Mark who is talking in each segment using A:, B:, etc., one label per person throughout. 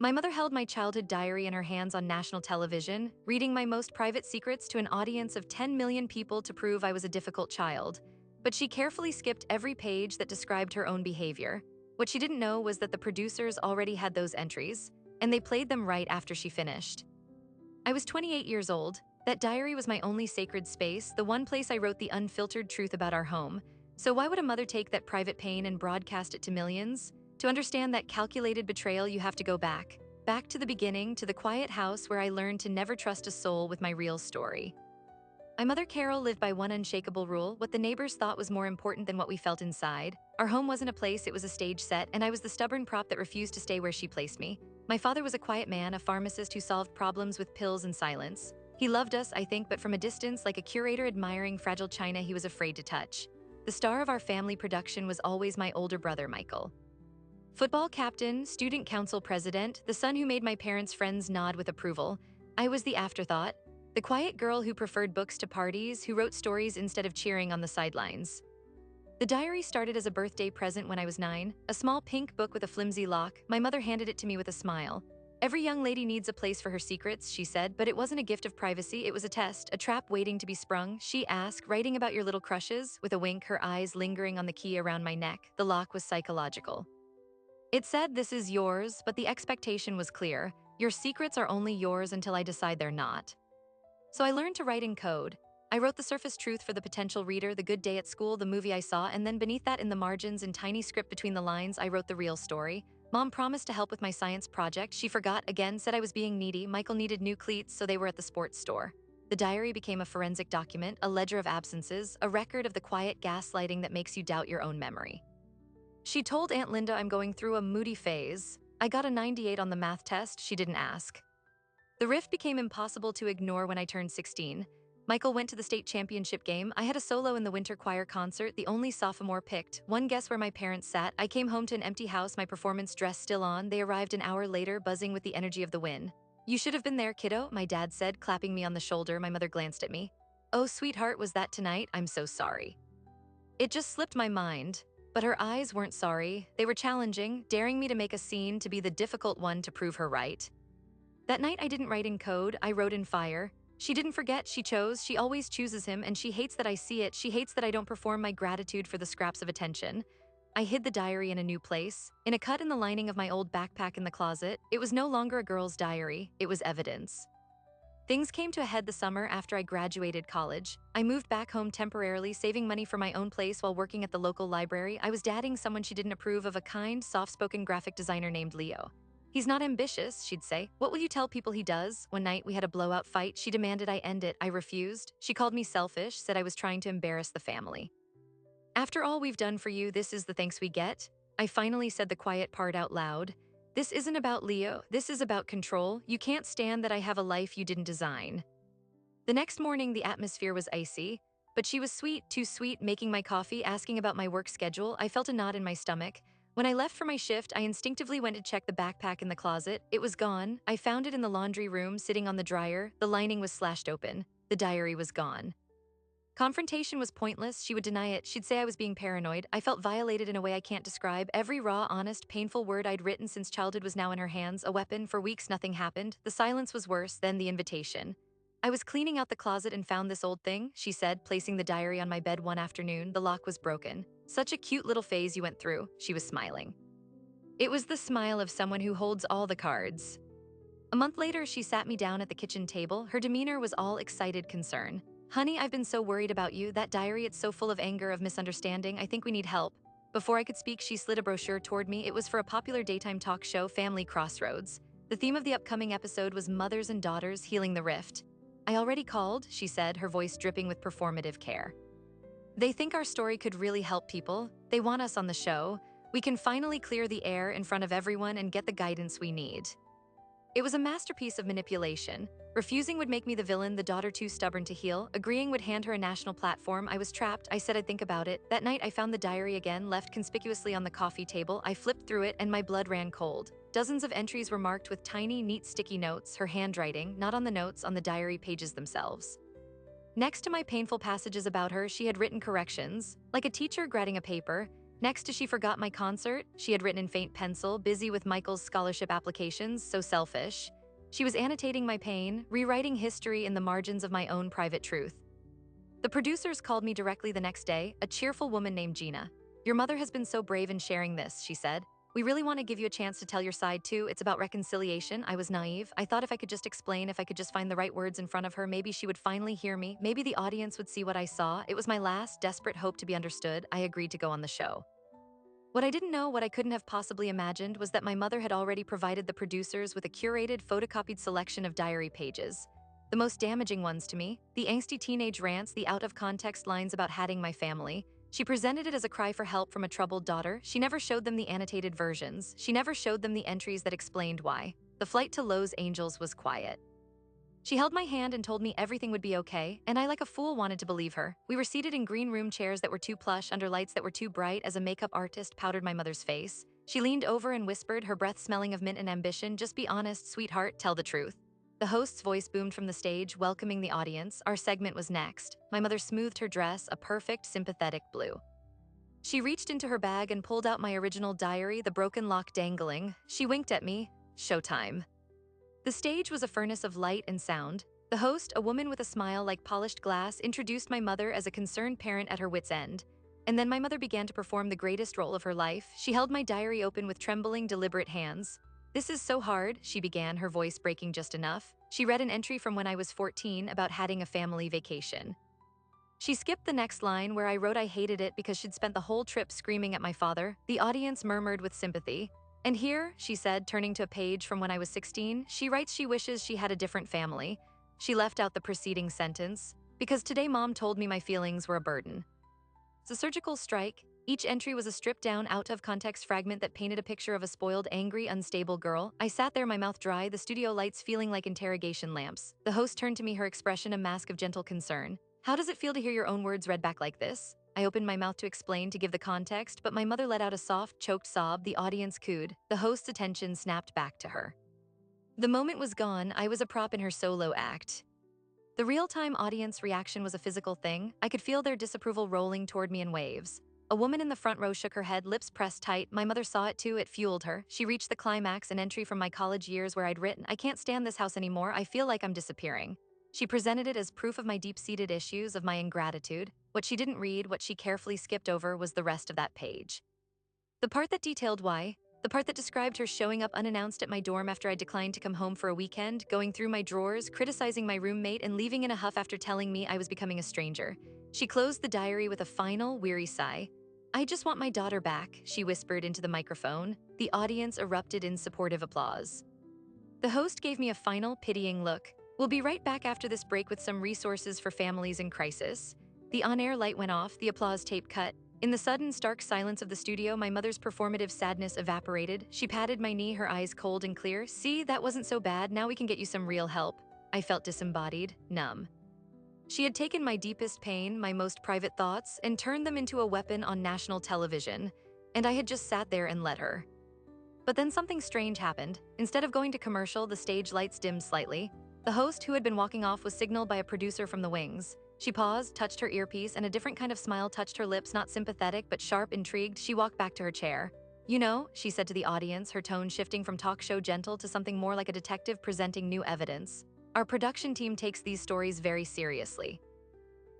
A: My mother held my childhood diary in her hands on national television, reading my most private secrets to an audience of 10 million people to prove I was a difficult child. But she carefully skipped every page that described her own behavior. What she didn't know was that the producers already had those entries, and they played them right after she finished. I was 28 years old. That diary was my only sacred space, the one place I wrote the unfiltered truth about our home. So why would a mother take that private pain and broadcast it to millions? To understand that calculated betrayal, you have to go back. Back to the beginning, to the quiet house where I learned to never trust a soul with my real story. My mother Carol lived by one unshakable rule: what the neighbors thought was more important than what we felt inside. Our home wasn't a place, it was a stage set, and I was the stubborn prop that refused to stay where she placed me. My father was a quiet man, a pharmacist who solved problems with pills and silence. He loved us, I think, but from a distance, like a curator admiring fragile china he was afraid to touch. The star of our family production was always my older brother, Michael. Football captain, student council president, the son who made my parents' friends nod with approval. I was the afterthought, the quiet girl who preferred books to parties, who wrote stories instead of cheering on the sidelines. The diary started as a birthday present when I was 9, a small pink book with a flimsy lock. My mother handed it to me with a smile. Every young lady needs a place for her secrets, she said, but it wasn't a gift of privacy, it was a test, a trap waiting to be sprung. She asked, writing about your little crushes, with a wink, her eyes lingering on the key around my neck. The lock was psychological. It said, "This is yours," but the expectation was clear. Your secrets are only yours until I decide they're not. So I learned to write in code. I wrote the surface truth for the potential reader, the good day at school, the movie I saw, and then beneath that, in the margins, in tiny script between the lines, I wrote the real story. Mom promised to help with my science project. She forgot again, said I was being needy. Michael needed new cleats, so they were at the sports store. The diary became a forensic document, a ledger of absences, a record of the quiet gaslighting that makes you doubt your own memory. She told Aunt Linda I'm going through a moody phase. I got a 98 on the math test, she didn't ask. The rift became impossible to ignore when I turned 16. Michael went to the state championship game. I had a solo in the winter choir concert, the only sophomore picked. One guess where my parents sat. I came home to an empty house, my performance dress still on. They arrived an hour later, buzzing with the energy of the win. "You should have been there, kiddo," my dad said, clapping me on the shoulder. My mother glanced at me. "Oh, sweetheart, was that tonight? I'm so sorry." It just slipped my mind. But her eyes weren't sorry. They were challenging, daring me to make a scene, to be the difficult one to prove her right. That night I didn't write in code, I wrote in fire. She didn't forget, she chose, she always chooses him, and she hates that I see it. She hates that I don't perform my gratitude for the scraps of attention. I hid the diary in a new place, in a cut in the lining of my old backpack in the closet. It was no longer a girl's diary, it was evidence. Things came to a head the summer after I graduated college. I moved back home temporarily, saving money for my own place while working at the local library. I was dating someone she didn't approve of, a kind, soft-spoken graphic designer named Leo. "He's not ambitious," she'd say. "What will you tell people he does?" One night, we had a blowout fight. She demanded I end it. I refused. She called me selfish, said I was trying to embarrass the family. "After all we've done for you, this is the thanks we get?" I finally said the quiet part out loud. "This isn't about Leo. This is about control. You can't stand that I have a life you didn't design." The next morning, the atmosphere was icy, but she was sweet, too sweet, making my coffee, asking about my work schedule. I felt a knot in my stomach. When I left for my shift, I instinctively went to check the backpack in the closet. It was gone. I found it in the laundry room, sitting on the dryer. The lining was slashed open. The diary was gone. Confrontation was pointless. She would deny it. She'd say I was being paranoid. I felt violated in a way I can't describe. Every raw, honest, painful word I'd written since childhood was now in her hands, a weapon. For weeks, nothing happened. The silence was worse than the invitation. "I was cleaning out the closet and found this old thing," she said, placing the diary on my bed one afternoon. The lock was broken. "Such a cute little phase you went through." She was smiling. It was the smile of someone who holds all the cards. A month later, she sat me down at the kitchen table. Her demeanor was all excited concern. "Honey, I've been so worried about you. That diary, it's so full of anger, of misunderstanding. I think we need help." Before I could speak, she slid a brochure toward me. It was for a popular daytime talk show, Family Crossroads. The theme of the upcoming episode was mothers and daughters healing the rift. "I already called," she said, her voice dripping with performative care. "They think our story could really help people. They want us on the show. We can finally clear the air in front of everyone and get the guidance we need." It was a masterpiece of manipulation. Refusing would make me the villain, the daughter too stubborn to heal. Agreeing would hand her a national platform. I was trapped. I said I'd think about it. That night, I found the diary again, left conspicuously on the coffee table. I flipped through it, and my blood ran cold. Dozens of entries were marked with tiny, neat sticky notes, her handwriting, not on the notes, on the diary pages themselves. Next to my painful passages about her, she had written corrections, like a teacher grading a paper. Next to she forgot my concert, she had written in faint pencil, busy with Michael's scholarship applications, so selfish. She was annotating my pain, rewriting history in the margins of my own private truth. The producers called me directly the next day, a cheerful woman named Gina. "Your mother has been so brave in sharing this," she said. "We really want to give you a chance to tell your side too. It's about reconciliation." I was naive. I thought if I could just explain, if I could just find the right words in front of her, maybe she would finally hear me. Maybe the audience would see what I saw. It was my last, desperate hope to be understood. I agreed to go on the show. What I didn't know, what I couldn't have possibly imagined, was that my mother had already provided the producers with a curated, photocopied selection of diary pages. The most damaging ones to me, the angsty teenage rants, the out-of-context lines about hating my family. She presented it as a cry for help from a troubled daughter. She never showed them the annotated versions. She never showed them the entries that explained why. The flight to Los Angeles was quiet. She held my hand and told me everything would be okay, and I, like a fool, wanted to believe her. We were seated in green room chairs that were too plush under lights that were too bright as a makeup artist powdered my mother's face. She leaned over and whispered, her breath smelling of mint and ambition, "Just be honest, sweetheart, tell the truth." The host's voice boomed from the stage, welcoming the audience. Our segment was next. My mother smoothed her dress, a perfect, sympathetic blue. She reached into her bag and pulled out my original diary, the broken lock dangling. She winked at me. Showtime. The stage was a furnace of light and sound. The host, a woman with a smile like polished glass, introduced my mother as a concerned parent at her wit's end. And then my mother began to perform the greatest role of her life. She held my diary open with trembling, deliberate hands. "This is so hard," she began, her voice breaking just enough. She read an entry from when I was 14 about having a family vacation. She skipped the next line where I wrote I hated it because she'd spent the whole trip screaming at my father. The audience murmured with sympathy. "And here," she said, turning to a page from when I was 16, "she writes she wishes she had a different family." She left out the preceding sentence. "Because today mom told me my feelings were a burden." It's a surgical strike. Each entry was a stripped-down, out-of-context fragment that painted a picture of a spoiled, angry, unstable girl. I sat there, my mouth dry, the studio lights feeling like interrogation lamps. The host turned to me, her expression a mask of gentle concern. "How does it feel to hear your own words read back like this?" I opened my mouth to explain, to give the context, but my mother let out a soft, choked sob. The audience cooed. The host's attention snapped back to her. The moment was gone. I was a prop in her solo act. The real-time audience reaction was a physical thing. I could feel their disapproval rolling toward me in waves. A woman in the front row shook her head, lips pressed tight. My mother saw it too. It fueled her. She reached the climax, an entry from my college years where I'd written, "I can't stand this house anymore. I feel like I'm disappearing." She presented it as proof of my deep-seated issues, of my ingratitude. What she didn't read, what she carefully skipped over, was the rest of that page. The part that detailed why. The part that described her showing up unannounced at my dorm after I declined to come home for a weekend, going through my drawers, criticizing my roommate, and leaving in a huff after telling me I was becoming a stranger. She closed the diary with a final, weary sigh. "I just want my daughter back," she whispered into the microphone. The audience erupted in supportive applause. The host gave me a final, pitying look. "We'll be right back after this break with some resources for families in crisis." The on-air light went off, the applause tape cut. In the sudden, stark silence of the studio, my mother's performative sadness evaporated. She patted my knee, her eyes cold and clear. "See, that wasn't so bad. Now we can get you some real help." I felt disembodied, numb. She had taken my deepest pain, my most private thoughts, and turned them into a weapon on national television. And I had just sat there and let her. But then something strange happened. Instead of going to commercial, the stage lights dimmed slightly. The host, who had been walking off, was signaled by a producer from the wings. She paused, touched her earpiece, and a different kind of smile touched her lips, not sympathetic, but sharp, intrigued. She walked back to her chair. "You know," she said to the audience, her tone shifting from talk show gentle to something more like a detective presenting new evidence. "Our production team takes these stories very seriously.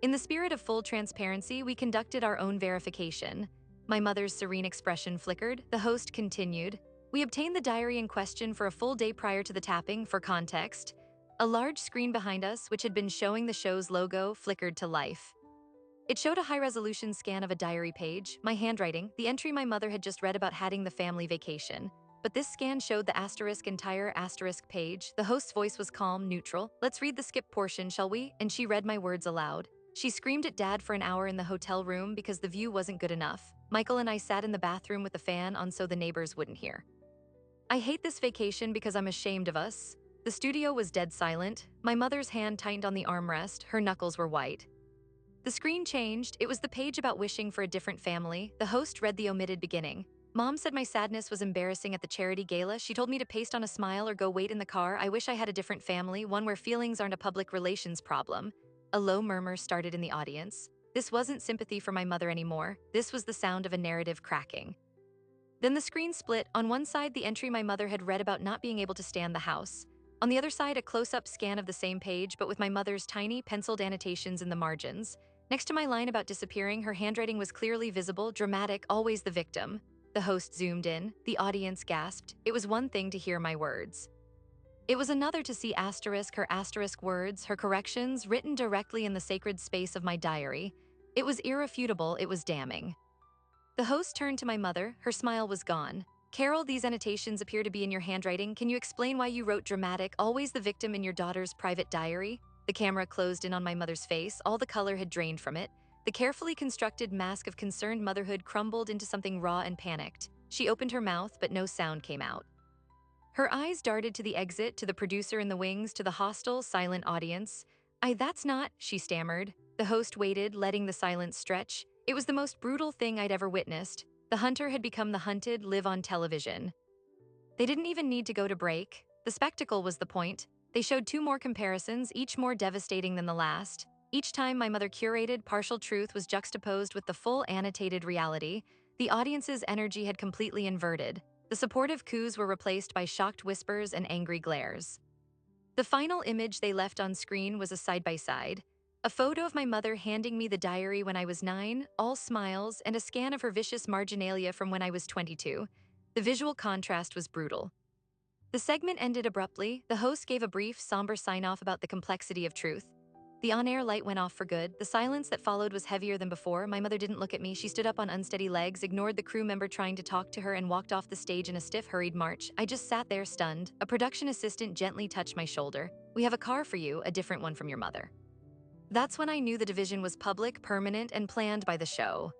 A: In the spirit of full transparency, we conducted our own verification." My mother's serene expression flickered. The host continued. "We obtained the diary in question for a full day prior to the tapping. For context, a large screen behind us, which had been showing the show's logo, flickered to life. It showed a high-resolution scan of a diary page, my handwriting, the entry my mother had just read about having the family vacation. But this scan showed the entire asterisk page." The host's voice was calm, neutral. "Let's read the skip portion, shall we?" And she read my words aloud. She screamed at Dad for an hour in the hotel room because the view wasn't good enough. Michael and I sat in the bathroom with the fan on so the neighbors wouldn't hear. "I hate this vacation because I'm ashamed of us." The studio was dead silent. My mother's hand tightened on the armrest. Her knuckles were white. The screen changed. It was the page about wishing for a different family. The host read the omitted beginning. "Mom said my sadness was embarrassing at the charity gala. She told me to paste on a smile or go wait in the car. I wish I had a different family, one where feelings aren't a public relations problem." A low murmur started in the audience. This wasn't sympathy for my mother anymore. This was the sound of a narrative cracking. Then the screen split. On one side, the entry my mother had read about not being able to stand the house. On the other side, a close-up scan of the same page, but with my mother's tiny, penciled annotations in the margins. Next to my line about disappearing, her handwriting was clearly visible, dramatic, always the victim. The host zoomed in. The audience gasped. It was one thing to hear my words. It was another to see her asterisk words, her corrections, written directly in the sacred space of my diary. It was irrefutable, it was damning. The host turned to my mother. Her smile was gone. Carol, these annotations appear to be in your handwriting. Can you explain why you wrote dramatic, always the victim in your daughter's private diary? The camera closed in on my mother's face. All the color had drained from it. The carefully constructed mask of concerned motherhood crumbled into something raw and panicked. She opened her mouth, but no sound came out. Her eyes darted to the exit, to the producer in the wings, to the hostile, silent audience. That's not, she stammered. The host waited, letting the silence stretch. It was the most brutal thing I'd ever witnessed. The hunter had become the hunted, live on television. They didn't even need to go to break. The spectacle was the point. They showed two more comparisons, each more devastating than the last. Each time my mother curated, partial truth was juxtaposed with the full annotated reality. The audience's energy had completely inverted. The supportive coos were replaced by shocked whispers and angry glares. The final image they left on screen was a side-by-side. A photo of my mother handing me the diary when I was 9, all smiles, and a scan of her vicious marginalia from when I was 22. The visual contrast was brutal. The segment ended abruptly. The host gave a brief, somber sign-off about the complexity of truth. The on-air light went off for good. The silence that followed was heavier than before. My mother didn't look at me. She stood up on unsteady legs, ignored the crew member trying to talk to her, and walked off the stage in a stiff, hurried march. I just sat there stunned. A production assistant gently touched my shoulder. "We have a car for you, a different one from your mother." That's when I knew the division was public, permanent, and planned by the show.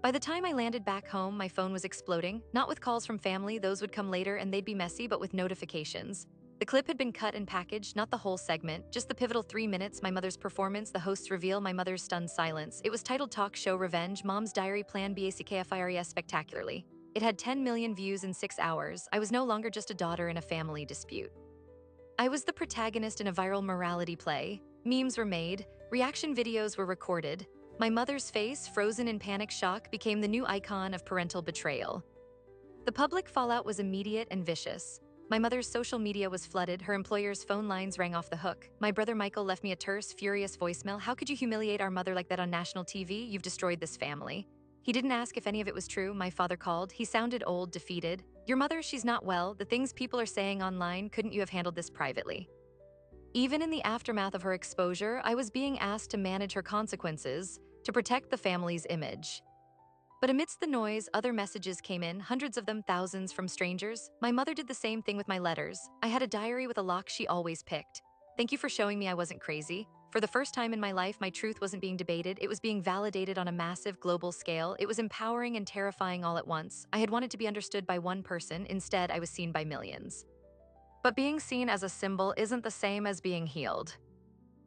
A: By the time I landed back home, my phone was exploding. Not with calls from family, those would come later and they'd be messy, but with notifications. The clip had been cut and packaged, not the whole segment, just the pivotal 3 minutes, my mother's performance, the host's reveal, my mother's stunned silence. It was titled Talk Show Revenge, Mom's Diary Plan BACKFIRES Spectacularly. It had 10 million views in 6 hours. I was no longer just a daughter in a family dispute. I was the protagonist in a viral morality play. Memes were made, reaction videos were recorded. My mother's face, frozen in panic shock, became the new icon of parental betrayal. The public fallout was immediate and vicious. My mother's social media was flooded, her employer's phone lines rang off the hook. My brother Michael left me a terse, furious voicemail. "How could you humiliate our mother like that on national TV? You've destroyed this family." He didn't ask if any of it was true. My father called. He sounded old, defeated. "Your mother, she's not well. The things people are saying online, couldn't you have handled this privately?" Even in the aftermath of her exposure, I was being asked to manage her consequences, to protect the family's image. But amidst the noise, other messages came in, hundreds of them, thousands from strangers. My mother did the same thing with my letters. I had a diary with a lock she always picked. "Thank you for showing me I wasn't crazy. For the first time in my life, my truth wasn't being debated. It was being validated on a massive global scale. It was empowering and terrifying all at once. I had wanted to be understood by one person. Instead, I was seen by millions." But being seen as a symbol isn't the same as being healed.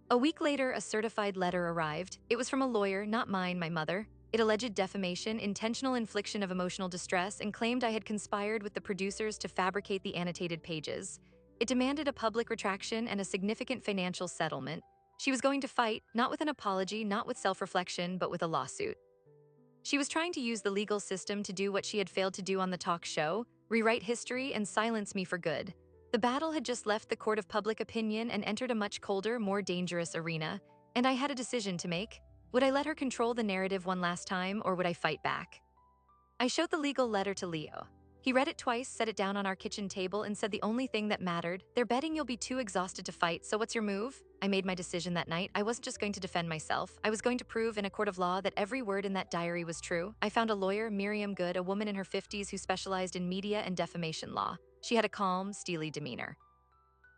A: A week later, a certified letter arrived. It was from a lawyer, not mine, my mother. It alleged defamation, intentional infliction of emotional distress, and claimed I had conspired with the producers to fabricate the annotated pages. It demanded a public retraction and a significant financial settlement. She was going to fight, not with an apology, not with self-reflection, but with a lawsuit. She was trying to use the legal system to do what she had failed to do on the talk show, rewrite history and silence me for good. The battle had just left the court of public opinion and entered a much colder, more dangerous arena, and I had a decision to make. Would I let her control the narrative one last time, or would I fight back? I showed the legal letter to Leo. He read it twice, set it down on our kitchen table, and said the only thing that mattered: "They're betting you'll be too exhausted to fight, so what's your move?" I made my decision that night. I wasn't just going to defend myself. I was going to prove in a court of law that every word in that diary was true. I found a lawyer, Miriam Good, a woman in her 50s who specialized in media and defamation law. She had a calm, steely demeanor.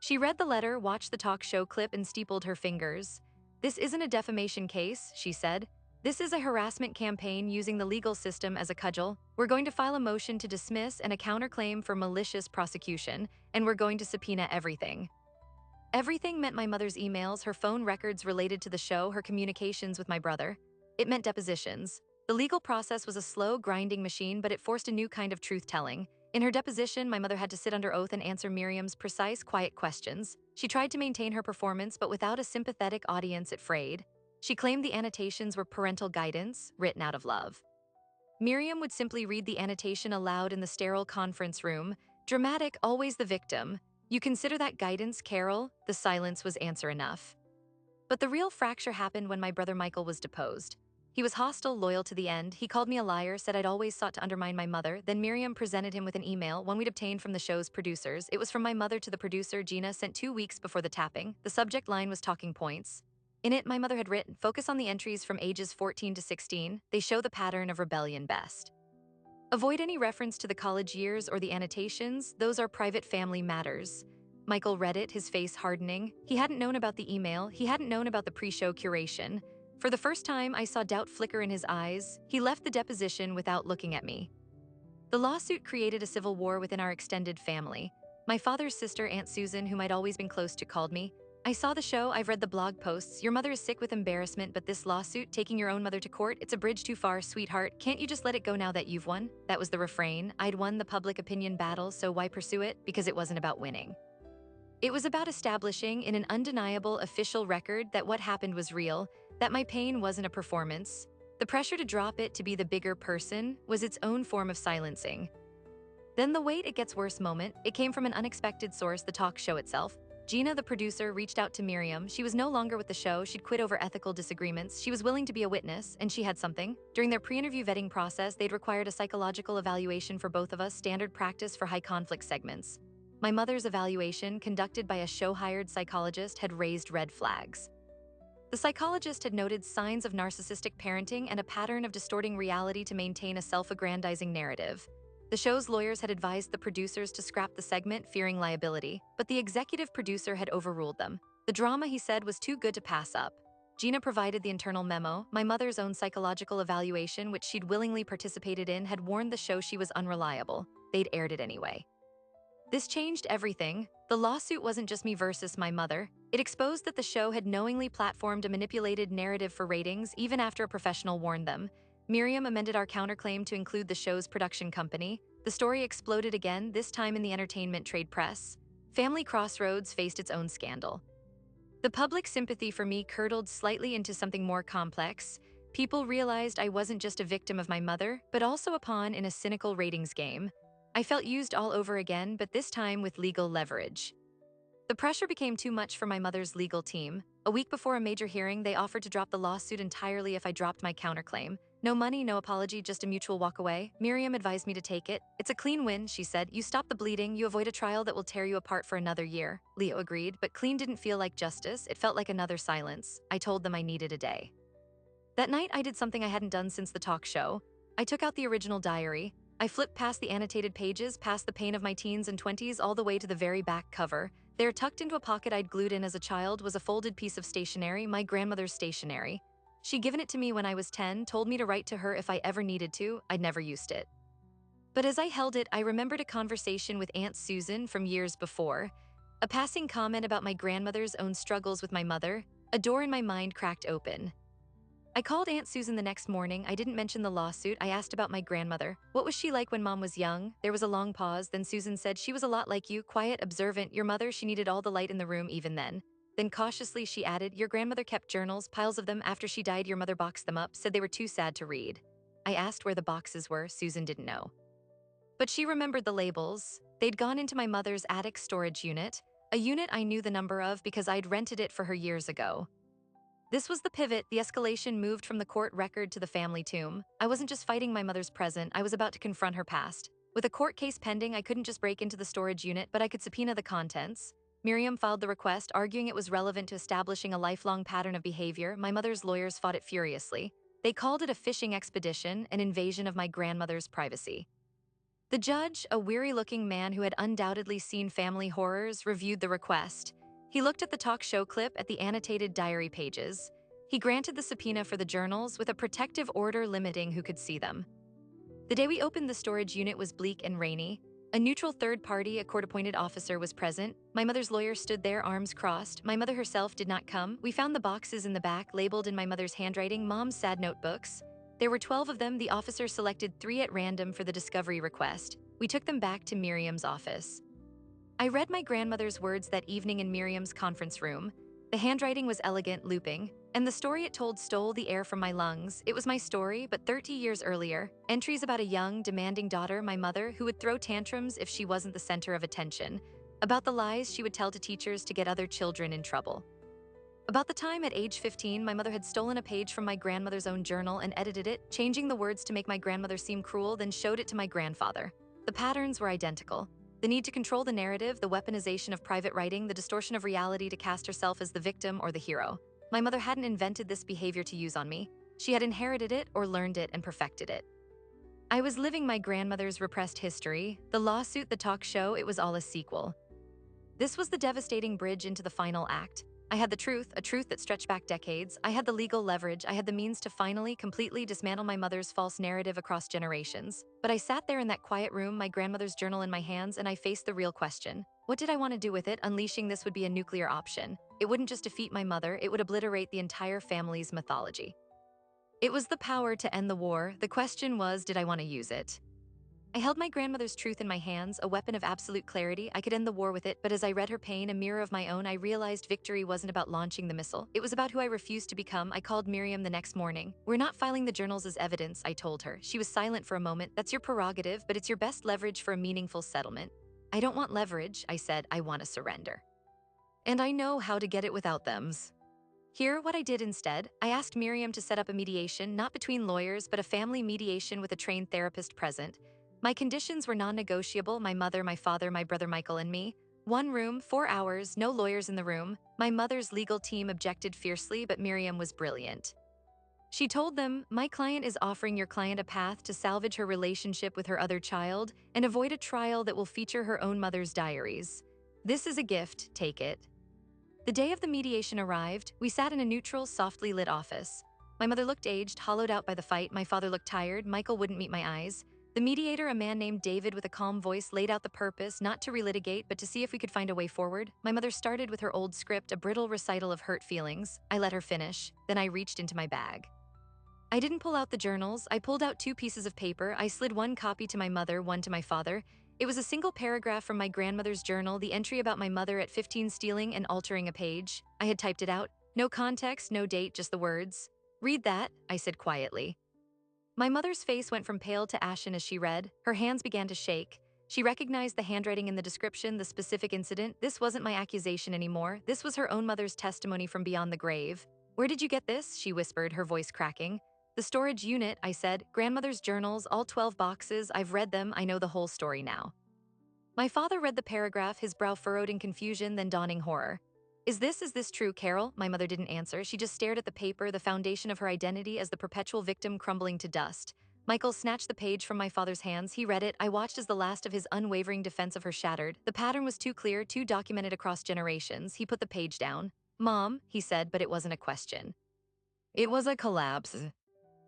A: She read the letter, watched the talk show clip, and steepled her fingers. "This isn't a defamation case," she said. "This is a harassment campaign using the legal system as a cudgel. We're going to file a motion to dismiss and a counterclaim for malicious prosecution, and we're going to subpoena everything." Everything meant my mother's emails, her phone records related to the show, her communications with my brother. It meant depositions. The legal process was a slow, grinding machine, but it forced a new kind of truth-telling. In her deposition, my mother had to sit under oath and answer Miriam's precise, quiet questions. She tried to maintain her performance, but without a sympathetic audience, it frayed. She claimed the annotations were parental guidance, written out of love. Miriam would simply read the annotation aloud in the sterile conference room. Dramatic, always the victim. You consider that guidance, Carol? The silence was answer enough. But the real fracture happened when my brother Michael was deposed. He was hostile, loyal to the end. He called me a liar, said I'd always sought to undermine my mother. Then Miriam presented him with an email, one we'd obtained from the show's producers. It was from my mother to the producer, Gina, sent 2 weeks before the tapping. The subject line was talking points. In it, my mother had written, focus on the entries from ages 14 to 16. They show the pattern of rebellion best. Avoid any reference to the college years or the annotations. Those are private family matters. Michael read it, his face hardening. He hadn't known about the email. He hadn't known about the pre-show curation. For the first time, I saw doubt flicker in his eyes. He left the deposition without looking at me. The lawsuit created a civil war within our extended family. My father's sister, Aunt Susan, whom I'd always been close to, called me. I saw the show, I've read the blog posts. Your mother is sick with embarrassment, but this lawsuit, taking your own mother to court, it's a bridge too far, sweetheart. Can't you just let it go now that you've won? That was the refrain. I'd won the public opinion battle, so why pursue it? Because it wasn't about winning. It was about establishing in an undeniable official record that what happened was real, that my pain wasn't a performance. The pressure to drop it to be the bigger person was its own form of silencing. Then the wait it gets worse moment, it came from an unexpected source, the talk show itself. Gina, the producer, reached out to Miriam. She was no longer with the show. She'd quit over ethical disagreements. She was willing to be a witness, and she had something. During their pre-interview vetting process, they'd required a psychological evaluation for both of us, standard practice for high-conflict segments. My mother's evaluation, conducted by a show-hired psychologist, had raised red flags. The psychologist had noted signs of narcissistic parenting and a pattern of distorting reality to maintain a self-aggrandizing narrative. The show's lawyers had advised the producers to scrap the segment, fearing liability, but the executive producer had overruled them. The drama, he said, was too good to pass up. Gina provided the internal memo. My mother's own psychological evaluation, which she'd willingly participated in, had warned the show she was unreliable. They'd aired it anyway. This changed everything. The lawsuit wasn't just me versus my mother. It exposed that the show had knowingly platformed a manipulated narrative for ratings, even after a professional warned them. Miriam amended our counterclaim to include the show's production company. The story exploded again, this time in the entertainment trade press. Family Crossroads faced its own scandal. The public sympathy for me curdled slightly into something more complex. People realized I wasn't just a victim of my mother, but also a pawn in a cynical ratings game. I felt used all over again, but this time with legal leverage. The pressure became too much for my mother's legal team. A week before a major hearing, they offered to drop the lawsuit entirely if I dropped my counterclaim. No money, no apology, just a mutual walk away. Miriam advised me to take it. It's a clean win, she said. You stop the bleeding, you avoid a trial that will tear you apart for another year. Leo agreed, but clean didn't feel like justice. It felt like another silence. I told them I needed a day. That night, I did something I hadn't done since the talk show. I took out the original diary. I flipped past the annotated pages, past the pain of my teens and 20s, all the way to the very back cover. There, tucked into a pocket I'd glued in as a child, was a folded piece of stationery, my grandmother's stationery. She'd given it to me when I was 10, told me to write to her if I ever needed to. I'd never used it. But as I held it, I remembered a conversation with Aunt Susan from years before. A passing comment about my grandmother's own struggles with my mother. A door in my mind cracked open. I called Aunt Susan the next morning. I didn't mention the lawsuit. I asked about my grandmother. What was she like when Mom was young? There was a long pause. Then Susan said, she was a lot like you, quiet, observant. Your mother, she needed all the light in the room even then. Then cautiously she added, your grandmother kept journals, piles of them. After she died, your mother boxed them up, said they were too sad to read. I asked where the boxes were. Susan didn't know. But she remembered the labels. They'd gone into my mother's attic storage unit, a unit I knew the number of because I'd rented it for her years ago. This was the pivot. The escalation moved from the court record to the family tomb. I wasn't just fighting my mother's present, I was about to confront her past. With a court case pending, I couldn't just break into the storage unit, but I could subpoena the contents. Miriam filed the request, arguing it was relevant to establishing a lifelong pattern of behavior. My mother's lawyers fought it furiously. They called it a fishing expedition, an invasion of my grandmother's privacy. The judge, a weary-looking man who had undoubtedly seen family horrors, reviewed the request. He looked at the talk show clip, at the annotated diary pages. He granted the subpoena for the journals with a protective order limiting who could see them. The day we opened the storage unit was bleak and rainy. A neutral third party, a court-appointed officer, was present. My mother's lawyer stood there, arms crossed. My mother herself did not come. We found the boxes in the back, labeled in my mother's handwriting, Mom's sad notebooks. There were 12 of them. The officer selected 3 at random for the discovery request. We took them back to Miriam's office. I read my grandmother's words that evening in Miriam's conference room. The handwriting was elegant, looping, and the story it told stole the air from my lungs. It was my story, but 30 years earlier. Entries about a young, demanding daughter, my mother, who would throw tantrums if she wasn't the center of attention. About the lies she would tell to teachers to get other children in trouble. About the time at age 15, my mother had stolen a page from my grandmother's own journal and edited it, changing the words to make my grandmother seem cruel, then showed it to my grandfather. The patterns were identical. The need to control the narrative, the weaponization of private writing, the distortion of reality to cast herself as the victim or the hero. My mother hadn't invented this behavior to use on me. She had inherited it or learned it and perfected it. I was living my grandmother's repressed history. The lawsuit, the talk show, it was all a sequel. This was the devastating bridge into the final act. I had the truth, a truth that stretched back decades. I had the legal leverage. I had the means to finally, completely dismantle my mother's false narrative across generations. But I sat there in that quiet room, my grandmother's journal in my hands, and I faced the real question. What did I want to do with it? Unleashing this would be a nuclear option. It wouldn't just defeat my mother, it would obliterate the entire family's mythology. It was the power to end the war. The question was, did I want to use it? I held my grandmother's truth in my hands, a weapon of absolute clarity. I could end the war with it, but as I read her pain, a mirror of my own, I realized victory wasn't about launching the missile. It was about who I refused to become. I called Miriam the next morning. We're not filing the journals as evidence, I told her. She was silent for a moment. That's your prerogative, but it's your best leverage for a meaningful settlement. I don't want leverage, I said. I want a surrender. And I know how to get it without thems. Here, what I did instead, I asked Miriam to set up a mediation, not between lawyers, but a family mediation with a trained therapist present. My conditions were non-negotiable: my mother, my father, my brother Michael, and me. 1 room, 4 hours, no lawyers in the room. My mother's legal team objected fiercely, but Miriam was brilliant. She told them, my client is offering your client a path to salvage her relationship with her other child and avoid a trial that will feature her own mother's diaries. This is a gift, take it. The day of the mediation arrived. We sat in a neutral, softly lit office. My mother looked aged, hollowed out by the fight. My father looked tired. Michael wouldn't meet my eyes. The mediator, a man named David with a calm voice, laid out the purpose, not to relitigate, but to see if we could find a way forward. My mother started with her old script, a brittle recital of hurt feelings. I let her finish. Then I reached into my bag. I didn't pull out the journals. I pulled out 2 pieces of paper. I slid 1 copy to my mother, 1 to my father. It was a single paragraph from my grandmother's journal, the entry about my mother at 15 stealing and altering a page. I had typed it out. No context, no date, just the words. Read that, I said quietly. My mother's face went from pale to ashen as she read. Her hands began to shake. She recognized the handwriting in the description, the specific incident. This wasn't my accusation anymore. This was her own mother's testimony from beyond the grave. Where did you get this? She whispered, her voice cracking. The storage unit, I said. Grandmother's journals, all 12 boxes. I've read them. I know the whole story now. My father read the paragraph, his brow furrowed in confusion, then dawning horror. Is this true, Carol? My mother didn't answer. She just stared at the paper, the foundation of her identity as the perpetual victim crumbling to dust. Michael snatched the page from my father's hands. He read it. I watched as the last of his unwavering defense of her shattered. The pattern was too clear, too documented across generations. He put the page down. Mom, he said, but it wasn't a question. It was a collapse.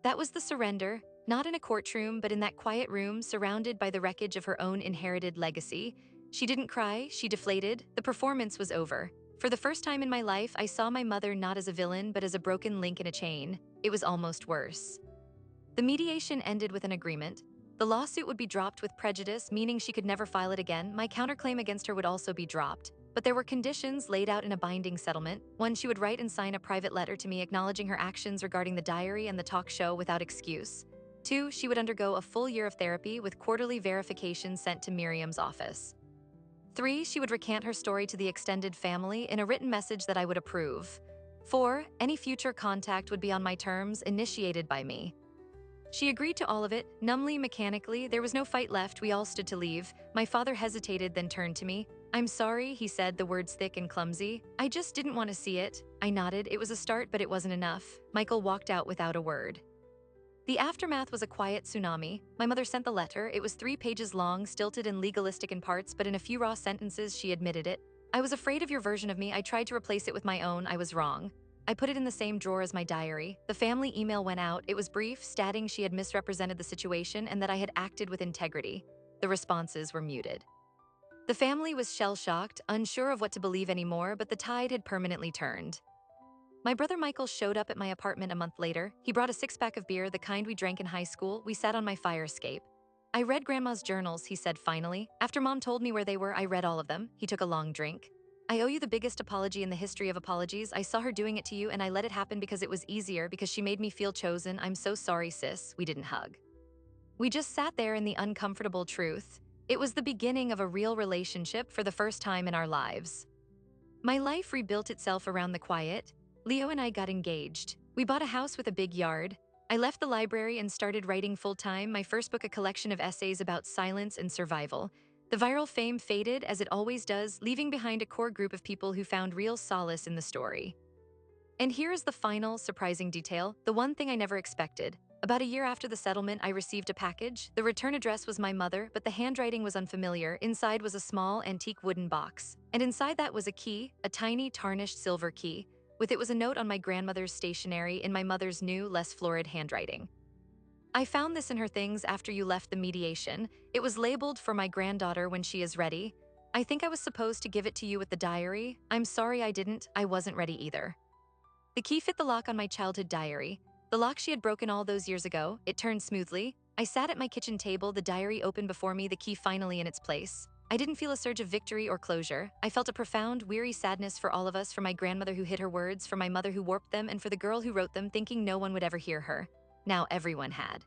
A: That was the surrender, not in a courtroom, but in that quiet room, surrounded by the wreckage of her own inherited legacy. She didn't cry, she deflated. The performance was over. For the first time in my life, I saw my mother not as a villain, but as a broken link in a chain. It was almost worse. The mediation ended with an agreement. The lawsuit would be dropped with prejudice, meaning she could never file it again. My counterclaim against her would also be dropped. But there were conditions laid out in a binding settlement. 1, she would write and sign a private letter to me acknowledging her actions regarding the diary and the talk show without excuse. 2, she would undergo a full year of therapy with quarterly verification sent to Miriam's office. 3, she would recant her story to the extended family in a written message that I would approve. 4, any future contact would be on my terms, initiated by me. She agreed to all of it, numbly, mechanically. There was no fight left. We all stood to leave. My father hesitated, then turned to me. I'm sorry, he said, the words thick and clumsy. I just didn't want to see it. I nodded. It was a start, but it wasn't enough. Michael walked out without a word. The aftermath was a quiet tsunami. My mother sent the letter. It was 3 pages long, stilted and legalistic in parts, but in a few raw sentences, she admitted it. I was afraid of your version of me. I tried to replace it with my own. I was wrong. I put it in the same drawer as my diary. The family email went out. It was brief, stating she had misrepresented the situation and that I had acted with integrity. The responses were muted. The family was shell-shocked, unsure of what to believe anymore, but the tide had permanently turned. My brother Michael showed up at my apartment a month later. He brought a 6-pack of beer, the kind we drank in high school. We sat on my fire escape. I read Grandma's journals, he said finally. After Mom told me where they were, I read all of them. He took a long drink. I owe you the biggest apology in the history of apologies. I saw her doing it to you and I let it happen because it was easier, because she made me feel chosen. I'm so sorry, sis." We didn't hug. We just sat there in the uncomfortable truth. It was the beginning of a real relationship for the first time in our lives. My life rebuilt itself around the quiet. Leo and I got engaged. We bought a house with a big yard. I left the library and started writing full-time. My first book, a collection of essays about silence and survival. The viral fame faded, as it always does, leaving behind a core group of people who found real solace in the story. And here is the final, surprising detail, the one thing I never expected. About a year after the settlement, I received a package. The return address was my mother, but the handwriting was unfamiliar. Inside was a small, antique wooden box. And inside that was a key, a tiny, tarnished silver key. With it was a note on my grandmother's stationery in my mother's new, less florid handwriting. "I found this in her things after you left the mediation. It was labeled for my granddaughter when she is ready. I think I was supposed to give it to you with the diary. I'm sorry I didn't. I wasn't ready either." The key fit the lock on my childhood diary. The lock she had broken all those years ago. It turned smoothly. I sat at my kitchen table, the diary open before me, the key finally in its place. I didn't feel a surge of victory or closure. I felt a profound, weary sadness for all of us, for my grandmother who hid her words, for my mother who warped them, and for the girl who wrote them, thinking no one would ever hear her. Now everyone had.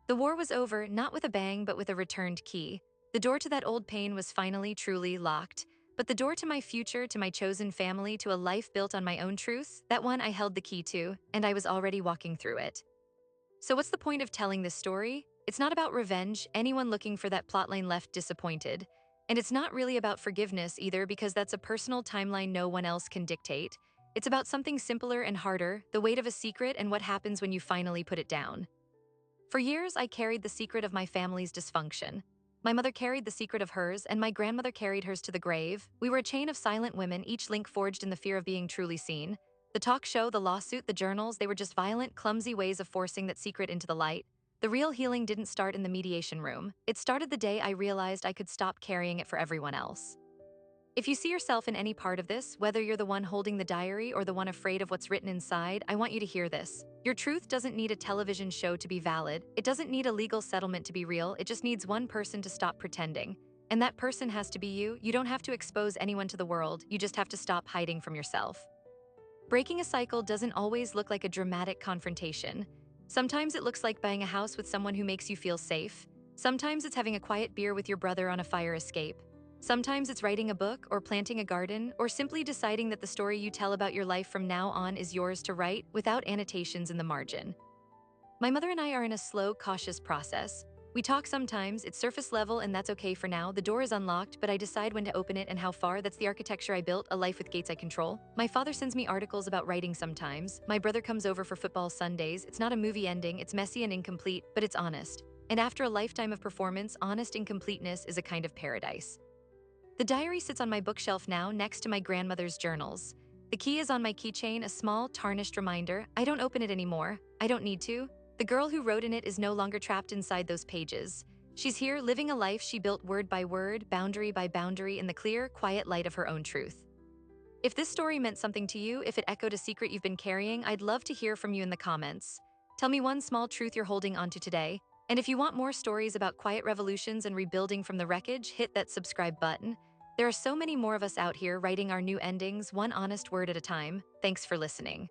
A: The war was over, not with a bang, but with a returned key. The door to that old pain was finally, truly locked. But the door to my future, to my chosen family, to a life built on my own truth, that one I held the key to, and I was already walking through it. So what's the point of telling this story? It's not about revenge, anyone looking for that plotline left disappointed. And it's not really about forgiveness either, because that's a personal timeline no one else can dictate. It's about something simpler and harder, the weight of a secret and what happens when you finally put it down. For years, I carried the secret of my family's dysfunction. My mother carried the secret of hers, and my grandmother carried hers to the grave. We were a chain of silent women, each link forged in the fear of being truly seen. The talk show, the lawsuit, the journals, they were just violent, clumsy ways of forcing that secret into the light. The real healing didn't start in the mediation room. It started the day I realized I could stop carrying it for everyone else. If you see yourself in any part of this, whether you're the one holding the diary or the one afraid of what's written inside, I want you to hear this. Your truth doesn't need a television show to be valid. It doesn't need a legal settlement to be real. It just needs one person to stop pretending. And that person has to be you. You don't have to expose anyone to the world. You just have to stop hiding from yourself. Breaking a cycle doesn't always look like a dramatic confrontation. Sometimes it looks like buying a house with someone who makes you feel safe. Sometimes it's having a quiet beer with your brother on a fire escape. Sometimes it's writing a book or planting a garden, or simply deciding that the story you tell about your life from now on is yours to write without annotations in the margin. My mother and I are in a slow, cautious process. We talk sometimes, it's surface level, and that's okay for now. The door is unlocked, but I decide when to open it and how far. That's the architecture I built, a life with gates I control. My father sends me articles about writing sometimes. My brother comes over for football Sundays. It's not a movie ending, it's messy and incomplete, but it's honest. And after a lifetime of performance, honest incompleteness is a kind of paradise. The diary sits on my bookshelf now, next to my grandmother's journals. The key is on my keychain, a small, tarnished reminder. I don't open it anymore. I don't need to. The girl who wrote in it is no longer trapped inside those pages. She's here, living a life she built word by word, boundary by boundary, in the clear, quiet light of her own truth. If this story meant something to you, if it echoed a secret you've been carrying, I'd love to hear from you in the comments. Tell me one small truth you're holding onto today. And if you want more stories about quiet revolutions and rebuilding from the wreckage, hit that subscribe button. There are so many more of us out here writing our new endings, one honest word at a time. Thanks for listening.